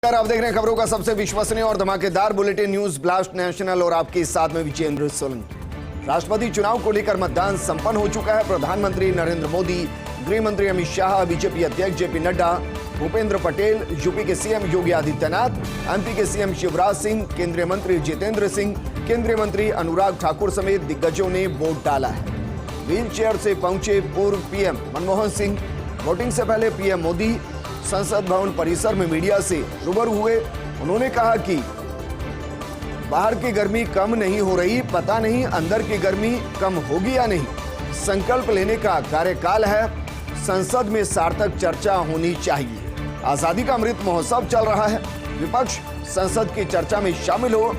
आप देख रहे हैं खबरों का सबसे विश्वसनीय और धमाकेदार बुलेटिन न्यूज ब्लास्ट नेशनल और आपके साथ में विजेंद्र सोलंकी। राष्ट्रपति चुनाव को लेकर मतदान संपन्न हो चुका है। प्रधानमंत्री नरेंद्र मोदी, गृह मंत्री अमित शाह, बीजेपी अध्यक्ष जेपी नड्डा, भूपेंद्र पटेल, यूपी के सीएम योगी आदित्यनाथ, एमपी के सीएम शिवराज सिंह, केंद्रीय मंत्री जितेंद्र सिंह, केंद्रीय मंत्री अनुराग ठाकुर समेत दिग्गजों ने वोट डाला है। व्हील चेयर से पहुंचे पूर्व पीएम मनमोहन सिंह। वोटिंग से पहले पीएम मोदी संसद भवन परिसर में मीडिया से रूबरू हुए। उन्होंने कहा कि बाहर की गर्मी कम नहीं हो रही, पता नहीं अंदर की गर्मी कम होगी या नहीं। संकल्प लेने का कार्यकाल है, संसद में सार्थक चर्चा होनी चाहिए। आजादी का अमृत महोत्सव चल रहा है, विपक्ष संसद की चर्चा में शामिल हो।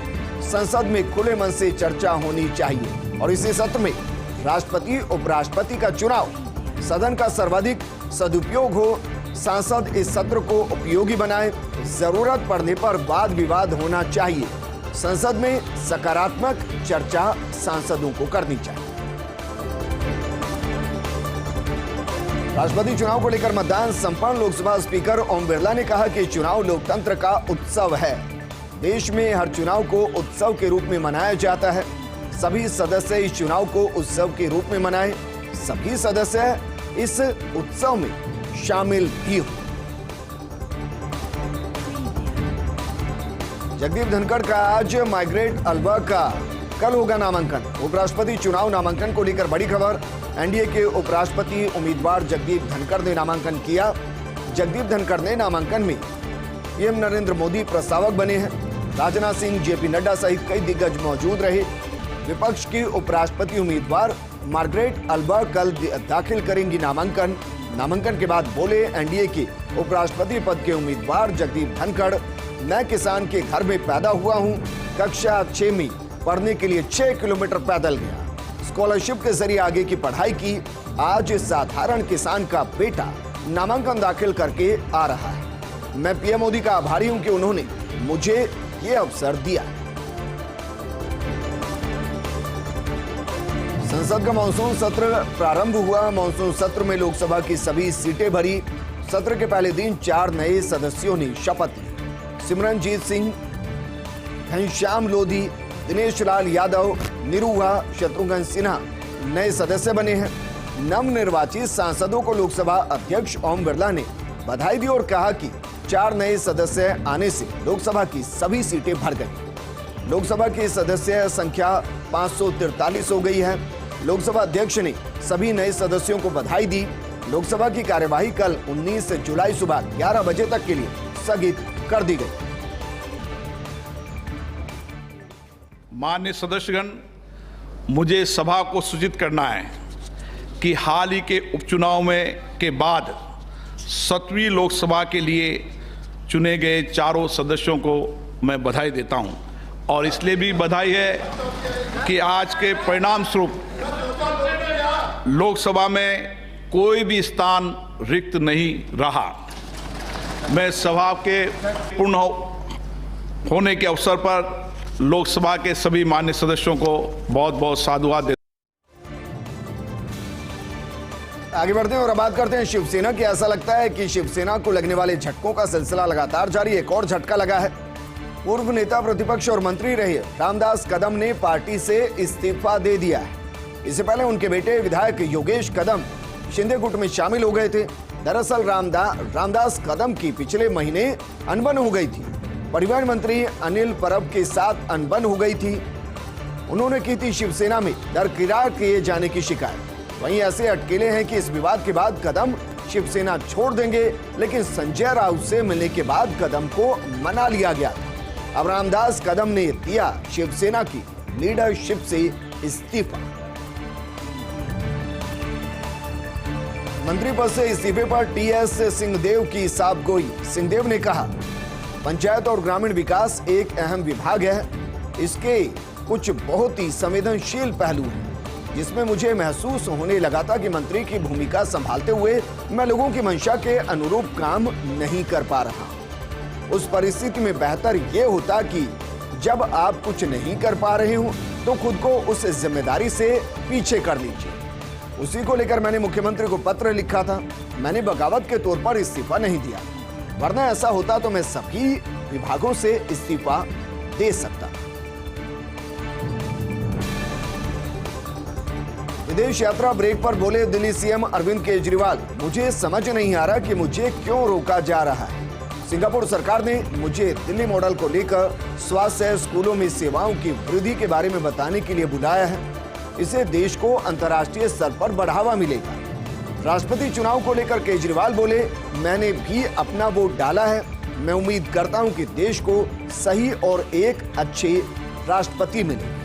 संसद में खुले मन से चर्चा होनी चाहिए और इसी सत्र में राष्ट्रपति उपराष्ट्रपति का चुनाव, सदन का सर्वाधिक सदुपयोग हो। सांसद इस सत्र को उपयोगी बनाए, जरूरत पड़ने पर वाद विवाद होना चाहिए। संसद में सकारात्मक चर्चा सांसदों को करनी चाहिए। राष्ट्रपति चुनाव को लेकर मतदान संपन्न। लोकसभा स्पीकर ओम बिरला ने कहा कि चुनाव लोकतंत्र का उत्सव है। देश में हर चुनाव को उत्सव के रूप में मनाया जाता है। सभी सदस्य इस चुनाव को उत्सव के रूप में मनाएं। सभी सदस्य इस उत्सव में शामिल भी हो। जगदीप धनखड़ का आज माइग्रेट अल्वा का कल होगा नामांकन। उपराष्ट्रपति चुनाव नामांकन को लेकर बड़ी खबर। एनडीए के उपराष्ट्रपति उम्मीदवार जगदीप धनखड़ ने नामांकन किया। जगदीप धनखड़ ने नामांकन में पीएम नरेंद्र मोदी प्रस्तावक बने हैं। राजनाथ सिंह, जेपी नड्डा सहित कई दिग्गज मौजूद रहे। विपक्ष की उपराष्ट्रपति उम्मीदवार मार्गरेट अल्वा कल दाखिल करेंगी नामांकन। नामांकन के बाद बोले एनडीए के उपराष्ट्रपति पद के उम्मीदवार जगदीप धनखड़, मैं किसान के घर में पैदा हुआ हूं। कक्षा 6 में पढ़ने के लिए 6 किलोमीटर पैदल गया। स्कॉलरशिप के जरिए आगे की पढ़ाई की। आज साधारण किसान का बेटा नामांकन दाखिल करके आ रहा है। मैं पीएम मोदी का आभारी हूं कि उन्होंने मुझे ये अवसर दिया। संसद का मानसून सत्र प्रारंभ हुआ। मानसून सत्र में लोकसभा की सभी सीटें भरी। सत्र के पहले दिन 4 नए सदस्यों ने शपथ ली। सिमरनजीत सिंह, घनश्याम लोधी, दिनेश लाल यादव, निरूहा, शत्रुघ्न सिन्हा नए सदस्य बने हैं। नवनिर्वाचित सांसदों को लोकसभा अध्यक्ष ओम बिरला ने बधाई दी और कहा कि 4 नए सदस्य आने से लोकसभा की सभी सीटें भर गई। लोकसभा की सदस्य संख्या 543 हो गई है। लोकसभा अध्यक्ष ने सभी नए सदस्यों को बधाई दी। लोकसभा की कार्यवाही कल 19 जुलाई सुबह 11 बजे तक के लिए स्थगित कर दी गई। माननीय सदस्यगण, मुझे सभा को सूचित करना है कि हाल ही के उपचुनाव में के बाद 7वीं लोकसभा के लिए चुने गए चारों सदस्यों को मैं बधाई देता हूं और इसलिए भी बधाई है कि आज के परिणाम स्वरूप लोकसभा में कोई भी स्थान रिक्त नहीं रहा। मैं सभा के पूर्ण होने के अवसर पर लोकसभा के सभी माननीय सदस्यों को बहुत बहुत साधुवाद देता हूं। आगे बढ़ते हैं और बात करते हैं शिवसेना की। ऐसा लगता है कि शिवसेना को लगने वाले झटकों का सिलसिला लगातार जारी। एक और झटका लगा है। पूर्व नेता प्रतिपक्ष और मंत्री रहे रामदास कदम ने पार्टी से इस्तीफा दे दिया है। इससे पहले उनके बेटे विधायक योगेश कदम शिंदे गुट में शामिल हो गए थे। दरअसल रामदास कदम की पिछले महीने अनबन हो गई थी। परिवहन मंत्री अनिल परब के साथ अनबन हो गई थी। उन्होंने की थी शिवसेना में दरकिरार किए जाने की शिकायत। वहीं ऐसे अटकेले हैं कि इस विवाद के बाद कदम शिवसेना छोड़ देंगे, लेकिन संजय राउत से मिलने के बाद कदम को मना लिया गया। अब रामदास कदम ने दिया शिवसेना की लीडरशिप से इस्तीफा। मंत्री पद से इस्तीफे पर टीएस सिंहदेव की साफगोई। सिंहदेव ने कहा, पंचायत और ग्रामीण विकास एक अहम विभाग है। इसके कुछ बहुत ही संवेदनशील पहलू हैं, जिसमें मुझे महसूस होने लगा था कि मंत्री की भूमिका संभालते हुए मैं लोगों की मंशा के अनुरूप काम नहीं कर पा रहा। उस परिस्थिति में बेहतर यह होता कि जब आप कुछ नहीं कर पा रहे हो तो खुद को उस जिम्मेदारी से पीछे कर लीजिए। उसी को लेकर मैंने मुख्यमंत्री को पत्र लिखा था। मैंने बगावत के तौर पर इस्तीफा नहीं दिया। वरना ऐसा होता तो मैं सभी विभागों से इस्तीफा दे सकता। विदेश यात्रा ब्रेक पर बोले दिल्ली सीएम अरविंद केजरीवाल, मुझे समझ नहीं आ रहा कि मुझे क्यों रोका जा रहा है। सिंगापुर सरकार ने मुझे दिल्ली मॉडल को लेकर स्वास्थ्य स्कूलों में सेवाओं की वृद्धि के बारे में बताने के लिए बुलाया है। इससे देश को अंतर्राष्ट्रीय स्तर पर बढ़ावा मिलेगा। राष्ट्रपति चुनाव को लेकर केजरीवाल बोले, मैंने भी अपना वोट डाला है। मैं उम्मीद करता हूं कि देश को सही और एक अच्छे राष्ट्रपति मिले।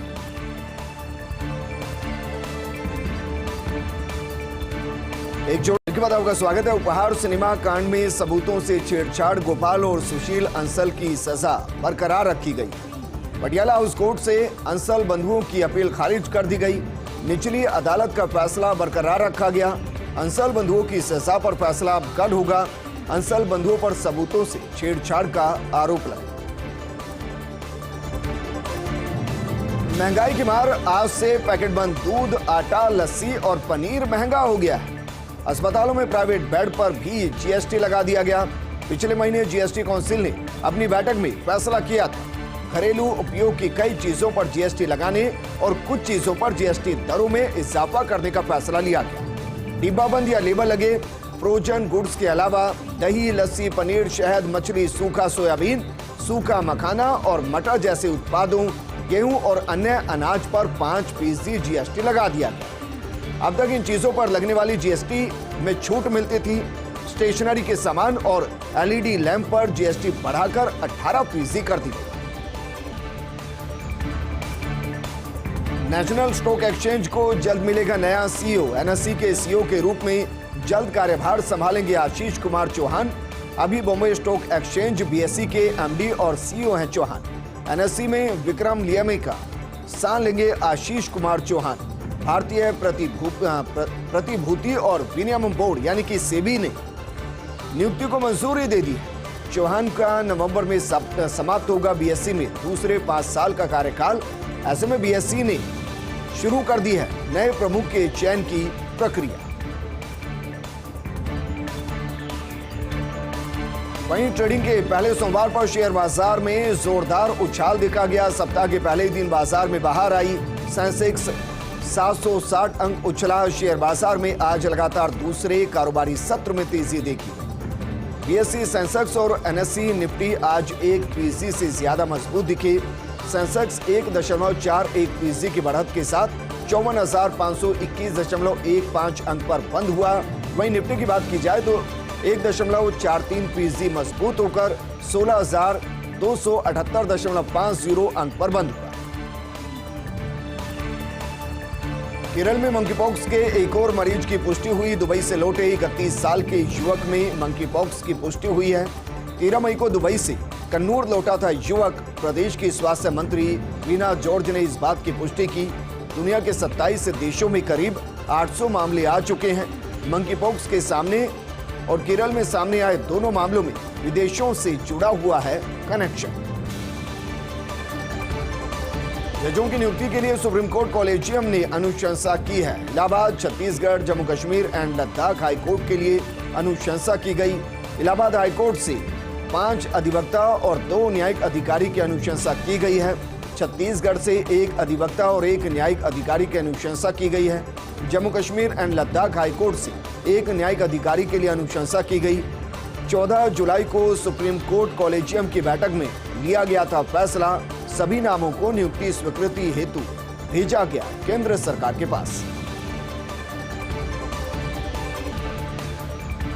एक जोड़ के बाद आपका स्वागत है। उपहार सिनेमा कांड में सबूतों से छेड़छाड़ गोपाल और सुशील अंसल की सजा बरकरार रखी गई। पटियाला हाउस कोर्ट से अंसल बंधुओं की अपील खारिज कर दी गई। निचली अदालत का फैसला बरकरार रखा गया। अंसल बंधुओं की सजा पर फैसला अब कल होगा। अंसल बंधुओं पर सबूतों से छेड़छाड़ का आरोप लगा। महंगाई की मार, आज से पैकेट बंद दूध, आटा, लस्सी और पनीर महंगा हो गया है। अस्पतालों में प्राइवेट बेड पर भी जीएसटी लगा दिया गया। पिछले महीने जीएसटी काउंसिल ने अपनी बैठक में फैसला किया था। घरेलू उपयोग की कई चीजों पर जीएसटी लगाने और कुछ चीजों पर जीएसटी दरों में इजाफा करने का फैसला लिया गया। डिब्बाबंद या लेबल लगे फ्रोजन गुड्स के अलावा दही, लस्सी, पनीर, शहद, मछली, सूखा सोयाबीन, सूखा मखाना और मटर जैसे उत्पादों, गेहूं और अन्य अनाज पर 5% जीएसटी लगा दिया गया। अब तक इन चीजों पर लगने वाली जीएसटी में छूट मिलती थी। स्टेशनरी के सामान और एलईडी लैंप पर जीएसटी बढ़ाकर 18% कर दी गई। नेशनल स्टॉक एक्सचेंज को जल्द मिलेगा नया सीईओ। एनएसई के सीईओ के रूप में जल्द कार्यभार संभालेंगे आशीष कुमार चौहान। अभी बॉम्बे स्टॉक एक्सचेंज बीएसई के एमडी और सीईओ हैं चौहान। एनएसई में विक्रम लियामे का स्थान लेंगे आशीष कुमार चौहान। भारतीय प्रतिभूति और विनियम बोर्ड यानी कि सेबी ने नियुक्ति को मंजूरी दे दी है। चौहान का नवंबर में समाप्त होगा बीएसई में दूसरे 5 साल का कार्यकाल। ऐसे में बीएसई ने शुरू कर दी है नए प्रमुख के चयन की प्रक्रिया। वहीं ट्रेडिंग के पहले सोमवार पर शेयर बाजार में जोरदार उछाल देखा गया। सप्ताह के पहले दिन बाजार में बाहर आई। सेंसेक्स 760 अंक उछला। शेयर बाजार में आज लगातार दूसरे कारोबारी सत्र में तेजी देखी। बीएसई, सेंसेक्स और एनएसई निफ्टी आज 1% से ज्यादा मजबूत दिखे। सेंसेक्स 1.41% की बढ़त के साथ 54,521.15 अंक पर बंद हुआ। वहीं निफ्टी की बात की जाए तो 1.43% मजबूत होकर 16,278.50 अंक पर बंद हुआ। केरल में मंकीपॉक्स के एक और मरीज की पुष्टि हुई। दुबई से लौटे 31 साल के युवक में मंकीपॉक्स की पुष्टि हुई है। 13 मई को दुबई से कन्नूर लौटा था युवक। प्रदेश की स्वास्थ्य मंत्री वीना जॉर्ज ने इस बात की पुष्टि की। दुनिया के 27 देशों में करीब 800 मामले आ चुके हैं। मंकीपॉक्स के सामने और केरल में सामने आए दोनों मामलों में विदेशों से जुड़ा हुआ है कनेक्शन। जजों की नियुक्ति के लिए सुप्रीम कोर्ट कॉलेजियम ने अनुशंसा की है। इलाहाबाद, छत्तीसगढ़, जम्मू कश्मीर एंड लद्दाख हाईकोर्ट के लिए अनुशंसा की गई। इलाहाबाद हाईकोर्ट से 5 अधिवक्ता और 2 न्यायिक अधिकारी की अनुशंसा की गई है। छत्तीसगढ़ से 1 अधिवक्ता और 1 न्यायिक अधिकारी की अनुशंसा की गई है। जम्मू कश्मीर एंड लद्दाख हाईकोर्ट से 1 न्यायिक अधिकारी के लिए अनुशंसा की गई। 14 जुलाई को सुप्रीम कोर्ट कॉलेजियम की बैठक में लिया गया था फैसला। सभी नामों को नियुक्ति स्वीकृति हेतु भेजा गया केंद्र सरकार के पास।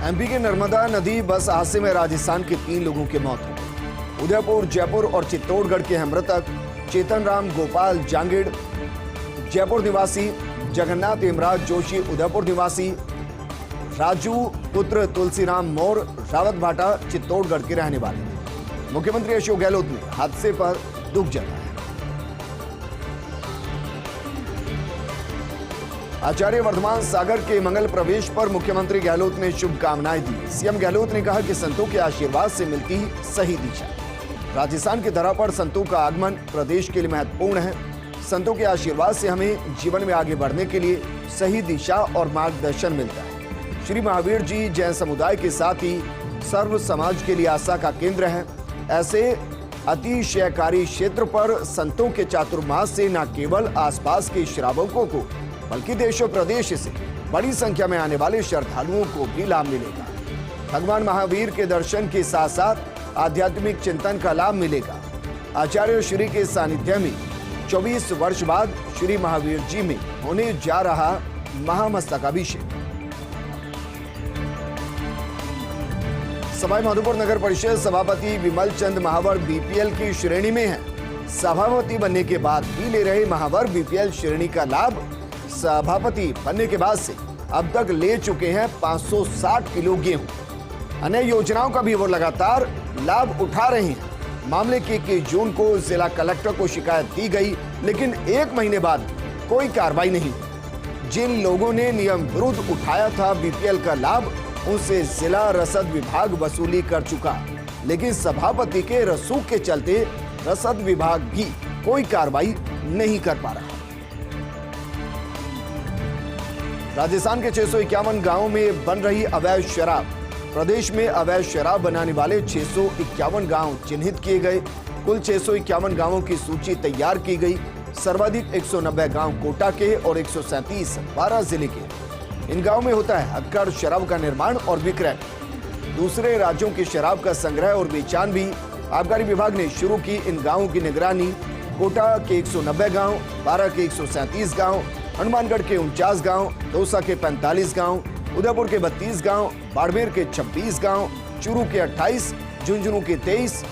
एमपी के नर्मदा नदी बस हादसे में राजस्थान के 3 लोगों की मौत हो गई। उदयपुर, जयपुर और चित्तौड़गढ़ के हैं मृतक। चेतन राम गोपाल जांगिड़ जयपुर निवासी, जगन्नाथ हेमराज जोशी उदयपुर निवासी, राजू पुत्र तुलसीराम मौर्य रावत भाटा चित्तौड़गढ़ के रहने वाले थे। मुख्यमंत्री अशोक गहलोत ने हादसे पर दुख जताया। आचार्य वर्धमान सागर के मंगल प्रवेश पर मुख्यमंत्री गहलोत ने शुभकामनाएं दी। सीएम गहलोत ने कहा कि संतों के आशीर्वाद से मिलती सही दिशा। राजस्थान की धरा पर संतों का आगमन प्रदेश के लिए महत्वपूर्ण है। संतों के आशीर्वाद से हमें जीवन में आगे बढ़ने के लिए सही दिशा और मार्गदर्शन मिलता है। श्री महावीर जी जैन समुदाय के साथ ही सर्व समाज के लिए आशा का केंद्र है। ऐसे अतिशयकारी क्षेत्र पर संतों के चातुर्मास से न केवल आसपास के श्रावकों को बल्कि देश और प्रदेश से बड़ी संख्या में आने वाले श्रद्धालुओं को भी लाभ मिलेगा। भगवान महावीर के दर्शन के साथ साथ आध्यात्मिक चिंतन का लाभ मिलेगा। आचार्य श्री के सानिध्य में 24 वर्ष बाद श्री महावीर जी में होने जा रहा महामस्तकाभिषेक। सवाई माधोपुर नगर परिषद सभापति विमल चंद महावर बीपीएल की श्रेणी में है। सभापति बनने के बाद भी ले रहे महावर बीपीएल श्रेणी का लाभ सभापति बनने के बाद से अब तक ले चुके हैं 560 किलो गेहूं। अन्य योजनाओं का भी वो लगातार लाभ उठा रहे हैं। मामले की 21 जून को जिला कलेक्टर को शिकायत दी गई, लेकिन 1 महीने बाद कोई कार्रवाई नहीं। जिन लोगों ने नियम विरुद्ध उठाया था बीपीएल का लाभ, उनसे जिला रसद विभाग वसूली कर चुका, लेकिन सभापति के रसूख के चलते रसद विभाग भी कोई कार्रवाई नहीं कर पा रहा। राजस्थान के 651 गांवों में बन रही अवैध शराब। प्रदेश में अवैध शराब बनाने वाले 651 गांव चिन्हित किए गए। कुल 651 गांवों की सूची तैयार की गई। सर्वाधिक 190 गांव कोटा के और 137 बारां जिले के। इन गांवों में होता है अक्कड़ शराब का निर्माण और विक्रय। दूसरे राज्यों की शराब का संग्रह और बेचान भी आबकारी विभाग ने शुरू की। इन गांवों की निगरानी कोटा के 190 गांव, बारां के 137 गांव, हनुमानगढ़ के 49 गांव, दौसा के 45 गांव, उदयपुर के 32 गांव, बाड़मेर के 26 गांव, चूरू के 28, झुंझुनू के 23,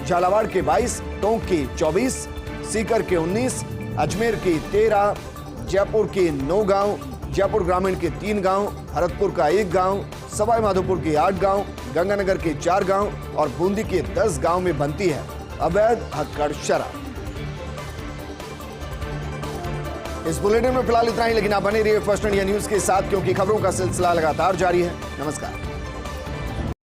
झालावाड़ के 22, टोंक के 24, सीकर के 19, अजमेर के 13, जयपुर के 9 गांव, जयपुर ग्रामीण के 3 गांव, भरतपुर का 1 गांव, सवाई माधोपुर के 8 गांव, गंगानगर के 4 गांव और बूंदी के 10 गांव में बनती है अवैध अक्कड़ शराब। इस बुलेटिन में फिलहाल इतना ही, लेकिन आप बने रहिए फर्स्ट इंडिया न्यूज के साथ, क्योंकि खबरों का सिलसिला लगातार जारी है। नमस्कार।